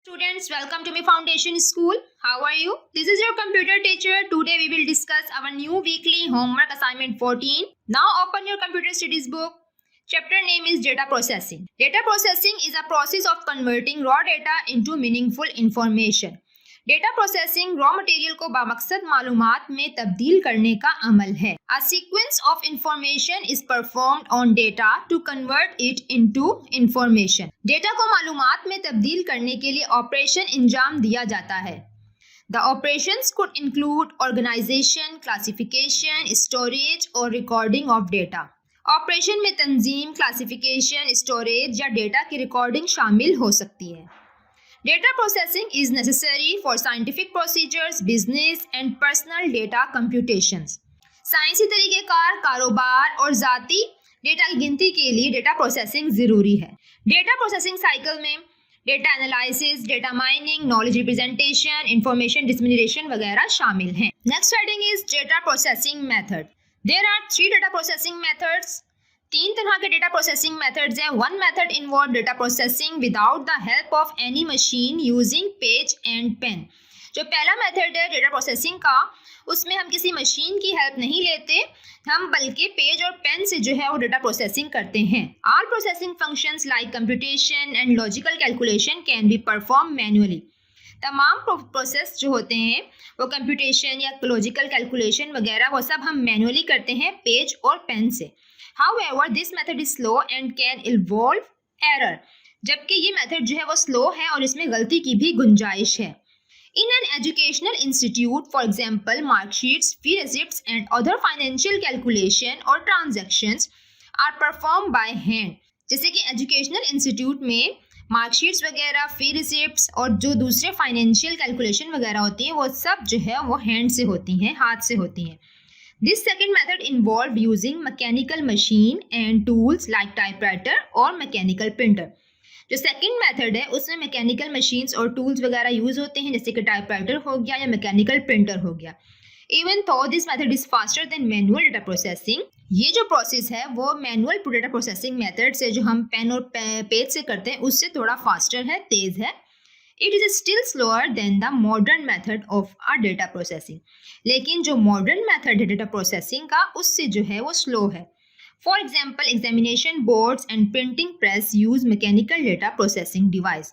Students, welcome to my foundation school. How are you? This is your computer teacher. Today we will discuss our new weekly homework assignment 14. Now open your computer studies book. Chapter name is data processing. Data processing is a process of converting raw data into meaningful information. Data processing raw material को बामकसद मालूमात में तब्दील करने का अमल है. A sequence of information is performed on data to convert it into information. Data को मालूमात में तब्दील करने के लिए ऑपरेशन अंजाम दिया जाता है. The operations could include organization, classification, storage और recording of data. ऑपरेशन में तंजीम, क्लासिफिकेशन, स्टोरेज या डेटा की रिकॉर्डिंग शामिल हो सकती है. Data processing is necessary for scientific procedures, business and personal data computations. साइंसी तरीक़ेकार, कारोबार और ज़ाती डेटा की गिनती के लिए डेटा प्रोसेसिंग ज़रूरी है. डेटा प्रोसेसिंग साइकिल में data analysis, data mining, knowledge representation, information dissemination वगैरह शामिल हैं. Next heading is data processing method. There are 3 data processing methods. 3 तरह के डेटा प्रोसेसिंग मेथड्स हैं. One method involve data processing without the help of any machine using page and pen. जो पहला method है data processing का, उसमें हम किसी मशीन की हेल्प नहीं लेते, हम बल्कि पेज और पेन से जो है वो डेटा प्रोसेसिंग करते हैं. All processing functions like computation and logical calculation can be perform manually. तमाम प्रोसेस जो होते हैं वो कंप्यूटेशन या लॉजिकल कैलकुलेशन वगैरह वो सब हम मैनुअली करते हैं पेज और पेन से. However, this method is slow and can involve error. जबकि ये मेथड जो है वो स्लो है और इसमें गलती की भी गुंजाइश है. In an educational institute, for example, marksheets, fee receipts and other financial calculation or transactions are performed by hand. जैसे कि एजुकेशनल इंस्टीट्यूट में मार्कशीट्स वगैरह, फी रिसिप्ट्स और जो दूसरे फाइनेंशियल कैलकुलेशन वगैरह होती हैं वो सब जो है वो हैंड से होती हैं, हाथ से होती हैं. This second method involved using mechanical machine and tools like typewriter और mechanical printer. जो सेकंड मेथड है उसमें मैकेनिकल मशीन्स और टूल्स वगैरह यूज होते हैं, जैसे कि टाइपराइटर हो गया या मैकेनिकल प्रिंटर हो गया. इवन थो this method is faster than manual data processing. ये जो प्रोसेस है वो मैनुअल डेटा प्रोसेसिंग मेथड से जो हम पेन और पेज से करते हैं उससे थोड़ा फास्टर है, तेज है. It is still slower than the modern method of our data processing. लेकिन जो modern method है data processing का उससे जो है वो slow है. For example, examination boards and printing press use mechanical data processing device.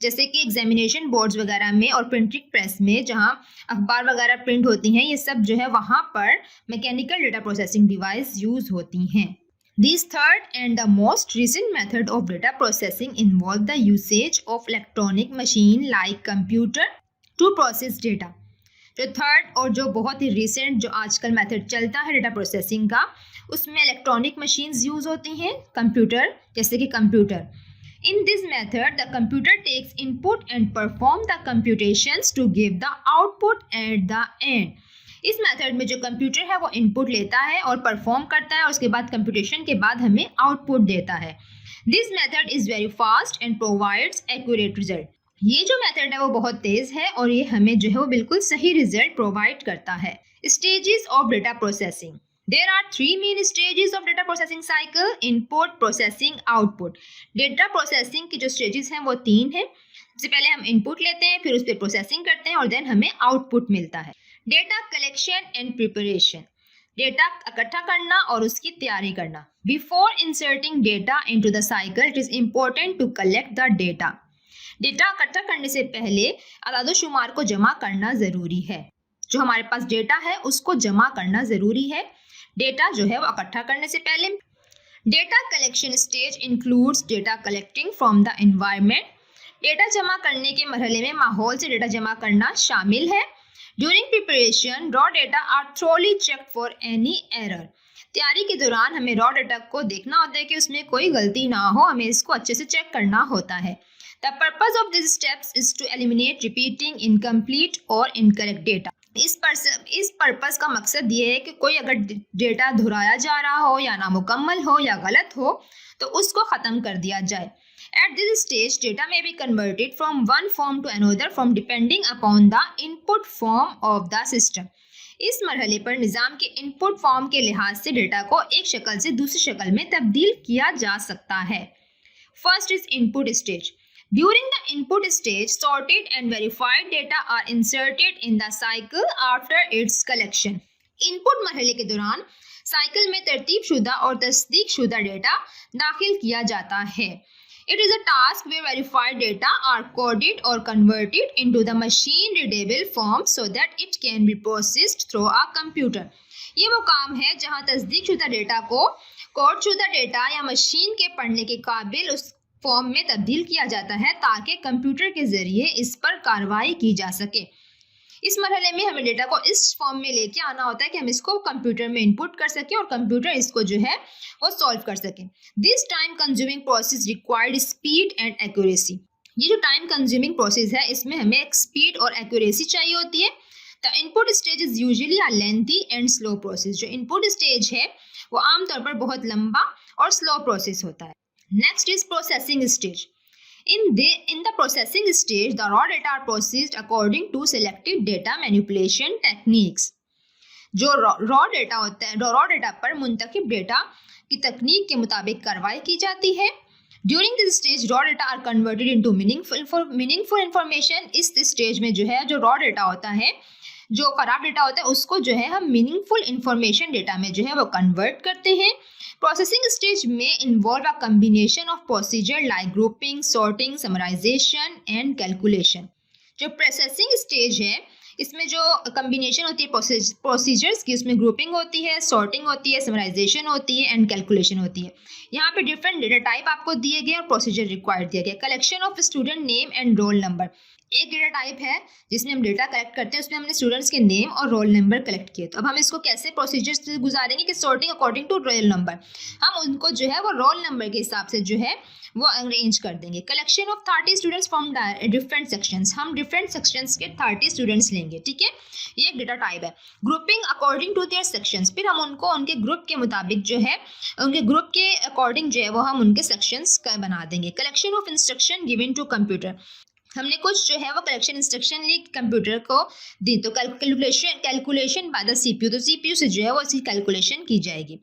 जैसे कि examination boards वगैरह में और printing press में जहाँ अखबार वगैरह प्रिंट होती हैं, ये सब जो है वहाँ पर mechanical data processing device use होती हैं. This third and the most recent method of data processing involve the usage of electronic machine like computer to process data. जो थर्ड और जो बहुत ही रिसेंट जो आजकल मेथड चलता है डेटा प्रोसेसिंग का, उसमें इलेक्ट्रॉनिक मशीन्स यूज होती हैं, कंप्यूटर, जैसे कि computer. In this method, the computer takes input and perform the computations to give the output at the end. इस मेथड में जो कंप्यूटर है वो इनपुट लेता है और परफॉर्म करता है और उसके बाद कंप्यूटेशन के बाद हमें आउटपुट देता है. This method is very fast and provides accurate result. ये जो मेथड है वो बहुत तेज़ है और ये हमें जो है वो बिल्कुल सही रिजल्ट प्रोवाइड करता है. Stages of data processing. There are 3 main stages of data processing cycle: input, processing, output. Data processing की जो स्टेजेस हैं वो 3 हैं. सबसे पहले हम इनपुट लेते हैं, फिर उस पर प्रोसेसिंग करते हैं और देन हमें आउटपुट मिलता है. Data collection and preparation. Data इकट्ठा करना और उसकी तैयारी करना. Before inserting data into the cycle it is important to collect the data. Data इकट्ठा करने से पहले अदाद-ओ-शुमार को जमा करना ज़रूरी है. जो हमारे पास डेटा है उसको जमा करना ज़रूरी है. डेटा जो है वो इकट्ठा करने से पहले. Data collection stage includes data collecting from the environment. Data जमा करने के मरहले में माहौल से डेटा जमा करना शामिल है. During preparation raw data are thoroughly check for any error. तैयारी के दौरान हमें रॉ डेटा को देखना होता है कि उसमें कोई गलती ना हो, हमें इसको अच्छे से चेक करना होता है. The purpose of this steps is to eliminate repeating incomplete और इनकरेक्ट डेटा. इस पर्पस का मकसद ये है कि कोई अगर डेटा दोहराया जा रहा हो या नामुकम्मल हो या गलत हो तो उसको ख़त्म कर दिया जाए. At this stage, data may be converted from one form to another from depending upon the input form of the system. इस मरहले पर निज़ाम के इनपुट फॉर्म के लिहाज से डेटा को एक शक्ल से दूसरी शक्ल में तब्दील किया जा सकता है. First is input stage. During the input stage, sorted and verified data are inserted in the cycle after its collection. Input मरहले के दौरान साइकिल में तरतीबशुदा और तस्दीकशुदा डेटा दाखिल किया जाता है. It is a task where verified data are coded or converted into the machine readable form so that it can be processed through a computer. ये वो काम है जहाँ तस्दीकशुदा डेटा को कोडशुदा डेटा या मशीन के पढ़ने के काबिल उस फॉर्म में तब्दील किया जाता है ताकि कंप्यूटर के जरिए इस पर कार्रवाई की जा सके. इस मरहले में हमें डेटा को इस फॉर्म में लेके आना होता है कि हम इसको कंप्यूटर में इनपुट कर सकें और कंप्यूटर इसको जो है वो सॉल्व कर सके. This time consuming process required speed and accuracy. ये जो टाइम कंज्यूमिंग प्रोसेस है इसमें हमें एक स्पीड और एक्यूरेसी चाहिए होती है. The input stage is usually a lengthy and slow process. जो इनपुट स्टेज है वो आमतौर पर बहुत लंबा और स्लो प्रोसेस होता है. Next is processing stage. In the processing stage, the raw data are processed according to selected data manipulation techniques. जो raw data होता है, raw data पर मुंतखब data की तकनीक के मुताबिक कार्रवाई की जाती है. During this stage, raw data are converted into meaningful information. इस stage में जो है जो raw data होता है, जो खराब डेटा होता है उसको जो है हम मीनिंगफुल इंफॉर्मेशन डेटा में जो है वो कन्वर्ट करते हैं. प्रोसेसिंग स्टेज में involve a combination of procedure like grouping, sorting, summarization and calculation. जो प्रोसेसिंग स्टेज है इसमें जो कम्बिनेशन होती है प्रोसीजर्स की, उसमें ग्रुपिंग होती है, सॉर्टिंग होती है, समराइजेशन होती है एंड कैलकुलेशन होती है. यहाँ पे डिफरेंट डेटा टाइप आपको दिए गए और प्रोसीजर रिक्वायर्ड दिया गया. Collection of student name and roll number. एक डेटा टाइप है जिसमें हम डेटा कलेक्ट करते हैं, उसमें हमने स्टूडेंट्स के नेम और रोल नंबर कलेक्ट किए. तो अब हम इसको कैसे प्रोसीजर से गुजारेंगे कि sorting according to roll number, हम उनको जो है वो रोल नंबर के हिसाब से जो है वो अरेंज कर देंगे. Collection of 30 students from different sections. हम डिफरेंट सेक्शंस के 30 स्टूडेंट्स लेंगे. ठीक है, ये एक डेटा टाइप है. Grouping according to their sections. फिर हम उनको उनके ग्रुप के मुताबिक जो है उनके ग्रुप के अकॉर्डिंग जो है वो हम उनके सेक्शंस बना देंगे. Collection of instruction given to computer. हमने कुछ जो है वो कलेक्शन इंस्ट्रक्शन ली कंप्यूटर को दी, तो कैलकुलेशन बाय द सीपीयू. तो सीपीयू से जो है वो इसकी कैलकुलेशन की जाएगी.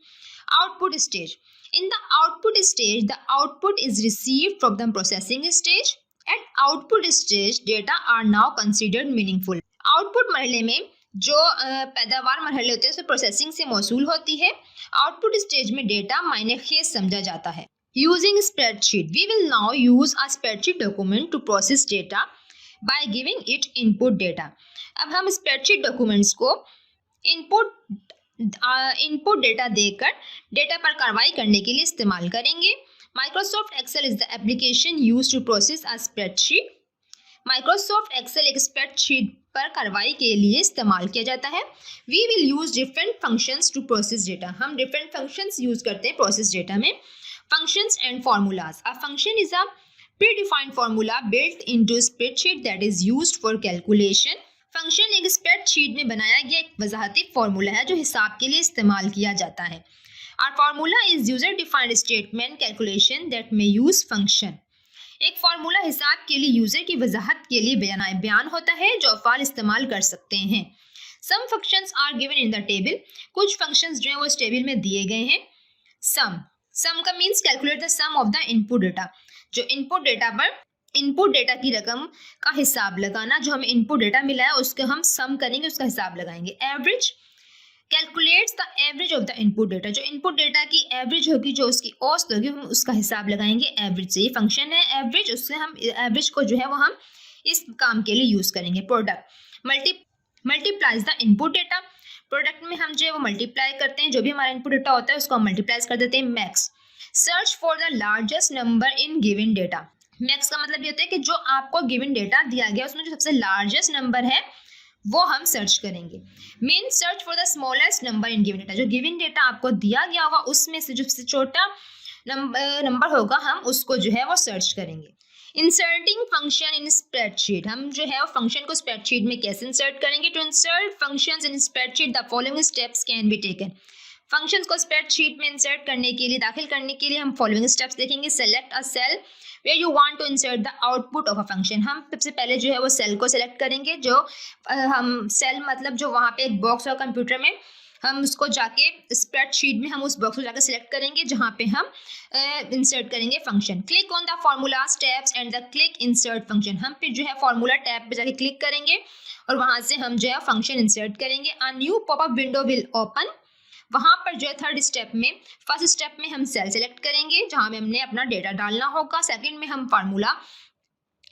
Output stage. In the output stage, the output is received from the processing stage. At output stage, data are now considered meaningful. Output मरहले में जो पैदावार मरहले होते हैं उसमें प्रोसेसिंग से मौसूल होती है. आउटपुट स्टेज में डेटा मायने खेज समझा जाता है. Using spreadsheet, we will now use a spreadsheet document to process data by giving it input data. अब हम स्प्रेडशीट डॉक्यूमेंट्स को इनपुट डेटा देकर डेटा पर कार्रवाई करने के लिए इस्तेमाल करेंगे. Microsoft Excel is the application used to process a spreadsheet. Microsoft Excel एक स्प्रेडशीट पर कार्रवाई के लिए इस्तेमाल किया जाता है. We will use different functions to process data. हम डिफरेंट फंक्शंस यूज करते हैं प्रोसेस डेटा में. Functions and formulas. A function is a predefined formula built into a spreadsheet that is used for calculation. Function एक spreadsheet में बनाया गया एक वजाहती formula है जो हिसाब के लिए इस्तेमाल किया जाता है. Our formula is user defined statement calculation that may use function. एक फार्मूला हिसाब के लिए यूजर की वजाहत के लिए बयान होता है जो अफ़ाल इस्तेमाल कर सकते हैं. Some functions are given in the table. कुछ functions जो है वो इस टेबल में दिए गए हैं. सम का means calculate the sum of the input data. जो इनपुट डेटा पर इनपुट डेटा की रकम का हिसाब लगाना, जो हमें इनपुट डेटा मिला है उसको हम सम करेंगे, उसका हिसाब लगाएंगे. Average calculates the average of the input data. जो इनपुट डेटा की एवरेज होगी, जो उसकी औसत होगी, हम उसका हिसाब लगाएंगे एवरेज से. ये फंक्शन है एवरेज, उससे हम एवरेज को जो है वो हम इस काम के लिए यूज करेंगे. Product multiplies the input data. Product में हम जो है वो मल्टीप्लाई करते हैं, जो भी हमारा इनपुट डेटा होता है उसको हम मल्टीप्लाई कर देते हैं. Max. Search for the largest number in given data. Max का मतलब ये होता है कि जो आपको गिवन डेटा दिया गया उसमें जो सबसे लार्जेस्ट नंबर है वो हम सर्च करेंगे. Main search for the smallest number in given data. जो गिवन डेटा आपको दिया गया होगा उसमें से जो सबसे छोटा नंबर होगा हम उसको जो है वो सर्च करेंगे. Inserting function in spreadsheet. हम जो है वो फंक्शन को स्प्रेडशीट में कैसे इंसर्ट करेंगे. To insert functions in spreadsheet the following steps can be taken. Functions को स्प्रेडशीट में इंसर्ट करने के लिए, दाखिल करने के लिए हम फॉलोइंग स्टेप्स देखेंगे. Select a cell where you want to insert the output of a function. हम सबसे पहले जो है वो सेल को सेलेक्ट करेंगे. जो हम सेल मतलब जो वहाँ पे एक बॉक्स और कंप्यूटर में हम उसको जाके स्प्रेडशीट में हम उस बॉक्स को जाकर सिलेक्ट करेंगे जहाँ पे हम इंसर्ट करेंगे function. Click on the formula steps and the click insert function. हम फिर जो है फार्मूला टैब पे जाके क्लिक करेंगे और वहाँ से हम जो है फंक्शन इंसर्ट करेंगे। A new popup window will open. वहाँ पर जो है थर्ड स्टेप में, फर्स्ट स्टेप में हम सेल सेलेक्ट करेंगे जहाँ में हमने अपना डेटा डालना होगा। सेकंड में हम फार्मूला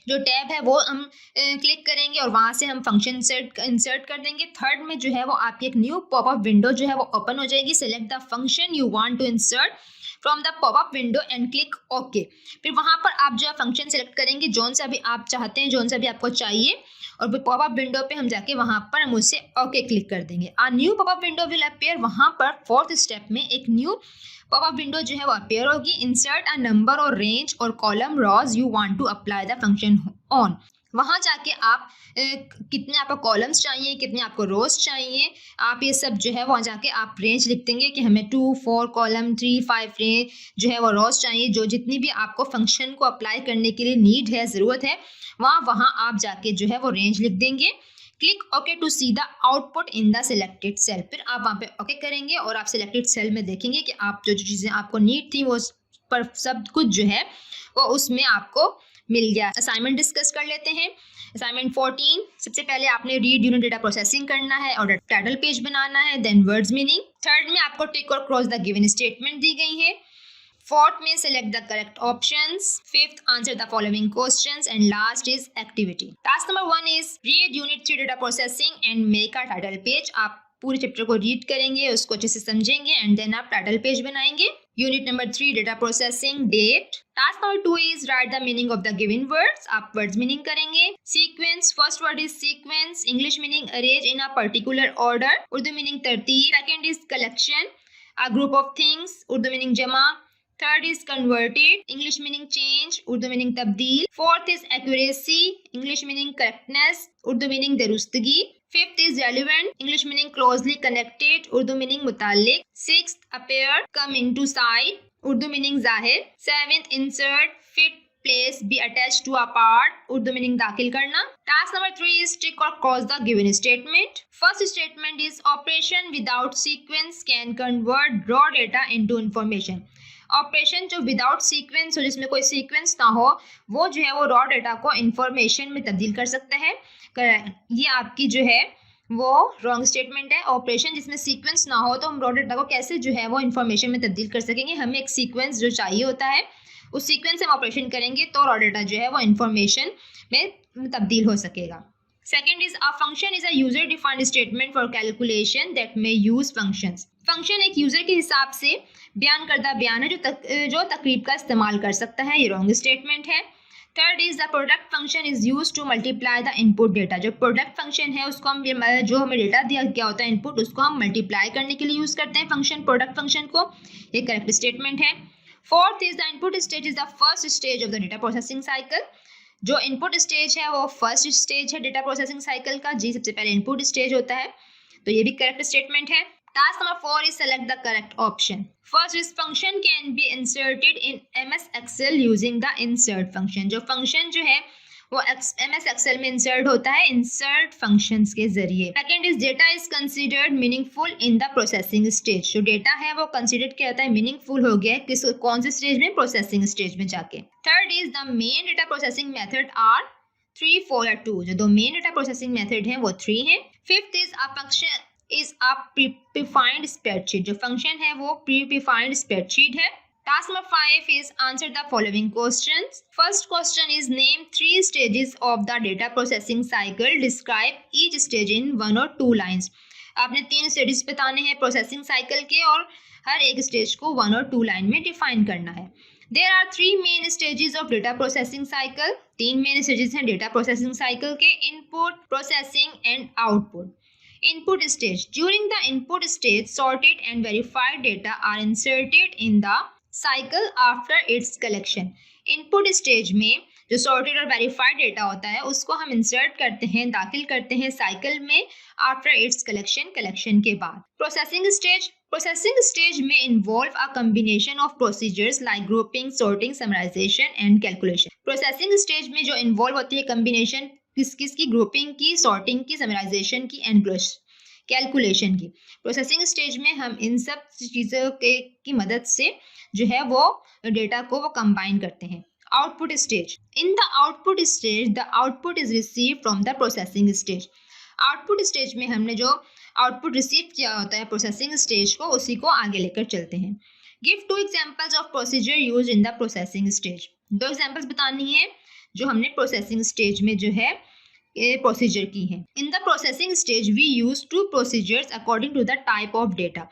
जो टैब है वो हम क्लिक करेंगे और वहाँ से हम फंक्शन इंसर्ट कर देंगे। थर्ड में जो है वो आपकी एक न्यू पॉपअप विंडो जो है वो ओपन हो जाएगी। Select the function you want to insert from the popup window and click okay. फिर वहाँ पर आप जो है फंक्शन सेलेक्ट करेंगे जौन सा भी आप चाहते हैं, जौन सा भी आपको चाहिए, और फिर पॉपअप विंडो पे हम जाके वहाँ पर हम उससे ओके क्लिक कर देंगे। A new popup window will appear. वहाँ पर फोर्थ स्टेप में एक न्यू पॉपअप विंडो जो है वो अपीयर होगी। इंसर्ट अ नंबर और रेंज और column rows you want to apply the function on. वहाँ जाके आप कितने आपको कॉलम्स चाहिए, कितने आपको रोज चाहिए, आप ये सब जो है वहाँ जाके आप रेंज लिख देंगे कि हमें 2, 4 कॉलम, 3, 5 रेंज जो है वो रोज चाहिए। जो जितनी भी आपको फंक्शन को अप्लाई करने के लिए नीड है, ज़रूरत है, वहाँ आप जाके जो है वो रेंज लिख देंगे। Click okay to see the output in the selected cell. फिर आप वहाँ पे ओके करेंगे और आप सिलेक्टेड सेल में देखेंगे कि आप जो चीज़ें आपको नीड थी वो पर सब कुछ जो है वो उसमें आपको मिल गया। असाइनमेंट डिस्कस कर लेते हैं। असाइनमेंट 14, सबसे पहले आपने रीड यूनिट डेटा प्रोसेसिंग करना है और टाइटल पेज बनाना है, देन वर्ड्स मीनिंग। थर्ड में आपको टिक और क्रॉस द गिवन स्टेटमेंट दी गई है। फोर्थ में select the correct options. Fifth answer the following questions and last is activity. Task number 1 is read unit 3 data processing and make a title page. आप पूरे chapter को read करेंगे, उसको अच्छे से समझेंगे एंड देन आप टाइटल पेज बनाएंगे। Unit number 3 data processing, date. Task number 2 is write the meaning of the given words. आप वर्ड्स मीनिंग करेंगे। Sequence, first word is sequence, English meaning arrange in a particular order, Urdu meaning तरतीब। Second is collection, a group of things, Urdu meaning जमा। Third is converted, English meaning change, Urdu meaning तब्दील। Fourth is accuracy, English meaning correctness, Urdu meaning दुरुस्तगी। Fifth is relevant, English meaning closely connected, Urdu meaning मुताल्लिक। Sixth appear, come into side, Urdu meaning जाहिर। Seventh insert, fit, place, be attach to a part, Urdu meaning दाखिल करना। Task number 3 is tick और cross the given statement. First statement is operation without sequence can convert raw data into information. Operation जो without sequence हो, जिसमें कोई sequence ना हो, वो जो है वो रॉ डेटा को इंफॉर्मेशन में तब्दील कर सकता है। ये आपकी जो है वो रॉन्ग स्टेटमेंट है। ऑपरेशन जिसमें सीक्वेंस ना हो तो हम रॉ डेटा को कैसे जो है वो इंफॉर्मेशन में तब्दील कर सकेंगे। हमें एक सीक्वेंस जो चाहिए होता है, उस सीक्वेंस से हम ऑपरेशन करेंगे तो रॉ डेटा जो है वो इंफॉर्मेशन में तब्दील हो सकेगा। Second is a function is a user defined statement for calculation that may use functions. Function एक यूजर के हिसाब से बयान करदा बयान है जो तकरीब का इस्तेमाल कर सकता है। ये रॉन्ग स्टेटमेंट है। Third is the product function is use to multiply the input data. जो प्रोडक्ट फंक्शन है उसको हम जो हमें डेटा दिया गया होता है इनपुट, उसको हम मल्टीप्लाई करने के लिए यूज करते हैं फंक्शन, प्रोडक्ट फंक्शन को। ये करेक्ट स्टेटमेंट है। Fourth is the input stage is the first stage of the data processing cycle. जो इनपुट स्टेज है वो फर्स्ट स्टेज है डेटा प्रोसेसिंग साइकिल का। जी, सबसे पहले इनपुट स्टेज होता है, तो ये भी करेक्ट स्टेटमेंट है। Task number 4 is select the correct option. First is function can be inserted in MS Excel using the insert function. जो function जो है वो MS Excel में insert होता है insert functions के जरिए। Second is data is considered meaningful in the processing stage. जो data है वो considered क्या होता है, meaningful हो गया किस कौन से stage में, processing stage में जाके। Third is the main data processing method are 3, 4 या 2। जो दो main data processing method हैं वो 3 हैं। Fifth is a function is a predefined spreadsheet। जो फंक्शन है वो predefined spreadsheet है। Task number 5 is answer the following questions. First question is name 3 stages of the data processing cycle. Describe each stage in 1 or 2 lines. आपने 3 stages बताने हैं processing cycle के और हर एक स्टेज को 1 और 2 लाइन में डिफाइन करना है। There are 3 main stages of data processing cycle. 3 main stages हैं डेटा प्रोसेसिंग साइकिल के, input, processing and output. Input stage. During the input stage, sorted and verified data are inserted in the cycle after its collection. Input stage में जो sorted और verified data होता है उसको हम insert करते हैं, दाखिल करते हैं cycle में after its collection के बाद। Processing stage में involve a combination of procedures like grouping, sorting, summarization and calculation. Processing stage में जो involve होती है combination किस की, ग्रुपिंग की, सॉर्टिंग की, समराइजेशन की एंड कैलकुलेशन की। प्रोसेसिंग स्टेज में हम इन सब चीज़ों की मदद से जो है वो डेटा को वो कंबाइन करते हैं। Output stage, in the output stage the output is receive from the processing stage. Output stage में हमने जो आउटपुट रिसीव किया होता है प्रोसेसिंग स्टेज को, उसी को आगे लेकर चलते हैं। Give 2 examples of procedure used in the processing stage. 2 examples बतानी है जो हमने प्रोसेसिंग स्टेज में जो है प्रोसीजर की है। In the processing stage we use 2 procedures according to the type of data.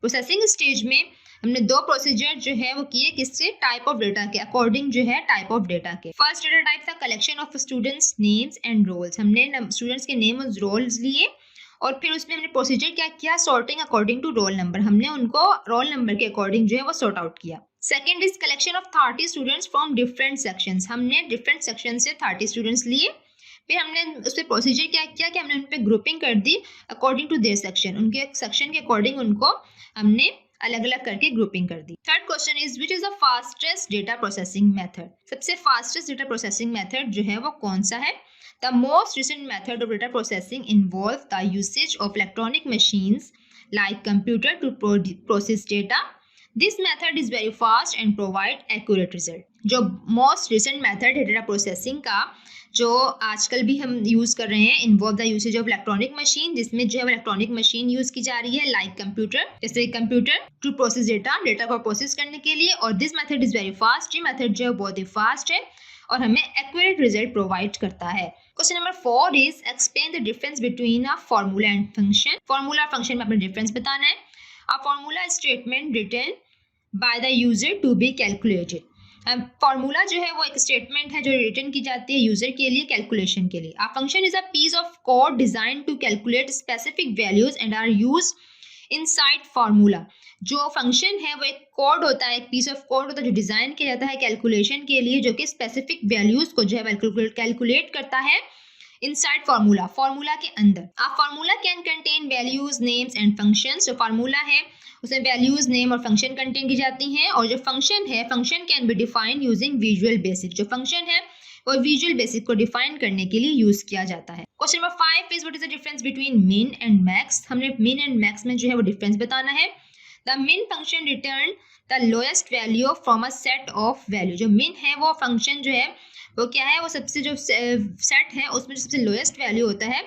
Processing stage में हमने 2 प्रोसीजर जो है वो किए, किससे? टाइप ऑफ डेटा के अकॉर्डिंग जो है टाइप ऑफ डेटा के। फर्स्ट डेटा टाइप था collection of students names and rolls. हमने स्टूडेंट्स के नेम और रोल्स लिए और फिर उसमें हमने प्रोसीजर क्या किया? Sorting according to roll number. हमने उनको रोल नंबर के अकॉर्डिंग जो है वो सॉर्ट आउट किया। Second is collection of 30 students from different sections. हमने डिफरेंट सेक्शन से 30 स्टूडेंट्स लिए, फिर हमने उस पर प्रोसीजर क्या किया कि हमने उन पर ग्रुपिंग कर दी अकॉर्डिंग टू देयर सेक्शन। उनके सेक्शन के अकॉर्डिंग उनको हमने अलग अलग करके ग्रुपिंग कर दी। Third question is which is the fastest data processing method. सबसे फास्टेस्ट डेटा प्रोसेसिंग मेथड जो है वो कौन सा है? The most recent method of data processing involve the usage of electronic machines like computer to process data. This method is very fast and provide accurate result. जो most recent method है data processing का, जो आजकल भी हम use कर रहे हैं, involve the usage of electronic machine, जिसमें जो है इलेक्ट्रॉनिक मशीन यूज़ की जा रही है लाइक कंप्यूटर, जैसे कंप्यूटर टू प्रोसेस डेटा को प्रोसेस करने के लिए। और this method is very fast. ये मेथड जो है बहुत ही फास्ट है और हमें एक्यूरेट रिजल्ट प्रोवाइड करता है। Question number 4 is explain the difference between a formula and function. Formula और फंक्शन में अपना डिफरेंस बताना है। A formula statement written by the user to be calculated. Formula जो है वो एक स्टेटमेंट है जो रिटर्न की जाती है यूजर के लिए कैलकुलेशन के लिए। A function is a piece of code design to calculate specific values and are use inside formula. जो फंक्शन है वो एक कोड होता है, एक पीस ऑफ कोड होता है जो डिजाइन किया जाता है कैलकुलेशन के लिए, जो कि स्पेसिफिक वैल्यूज को जो है कैलकुलेट करता है इनसाइड फार्मूला, फार्मूला के अंदर। A formula can contain values names and functions. जो फार्मूला है उसमें वैल्यूज नेम और फंक्शन कंटेन की जाती हैं। और जो फंक्शन है, function can be defined using visual basic. जो फंक्शन है वो विजुअल बेसिक को डिफाइन करने के लिए यूज किया जाता है। Question number 5 is what is the difference between मिन एंड मैक्स। हमने मिन एंड मैक्स में जो है वो डिफरेंस बताना है। द मिन function return the lowest value from a set of value. जो मिन है वो फंक्शन जो है वो क्या है, वो सबसे जो सेट है उसमें जो सबसे लोएस्ट वैल्यू होता है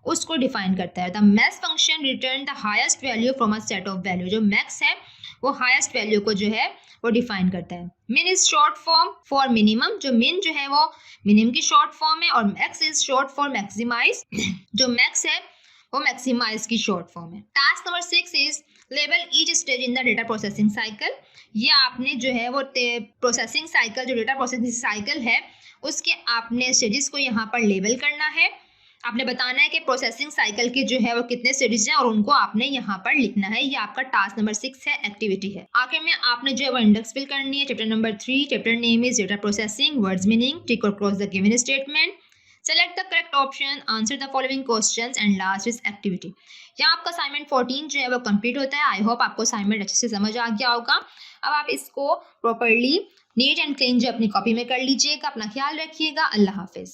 उसको डिफाइन करता है। The max function return the highest value from a set of value. जो मैक्स है वो हाईएस्ट वैल्यू को जो है वो डिफाइन करता है। मिन is short form for minimum. जो मिन जो है वो मिनिमम की शॉर्ट फॉर्म है और max is short for maximise. जो मैक्स है वो मैक्सिमाइज की शॉर्ट फॉर्म है। Task number 6 is label each stage in the data processing cycle. ये आपने जो है वो प्रोसेसिंग साइकिल, जो डेटा प्रोसेसिंग साइकिल है उसके आपने स्टेजेस को यहाँ पर लेबल करना है। आपने बताना है कि प्रोसेसिंग साइकिल के जो है वो कितने स्टेजेस हैं और उनको आपने यहाँ पर लिखना है। ये आपका टास्क नंबर 6 है, एक्टिविटी है। आखिर में आपने जो है वो इंडेक्स फिल करनी है। Chapter number 3, chapter name is data processing, words meaning, tick और cross the given statement, select the correct option, answer the following questions and last is activity. यहाँ आपका असाइनमेंट 14 जो है वो कंप्लीट होता है। आई होप आपको असाइनमेंट अच्छे से समझ आ गया होगा। अब आप इसको प्रॉपरली नीट एंड क्लीन जो अपनी कॉपी में कर लीजिएगा। अपना ख्याल रखिएगा। अल्लाह हाफिज।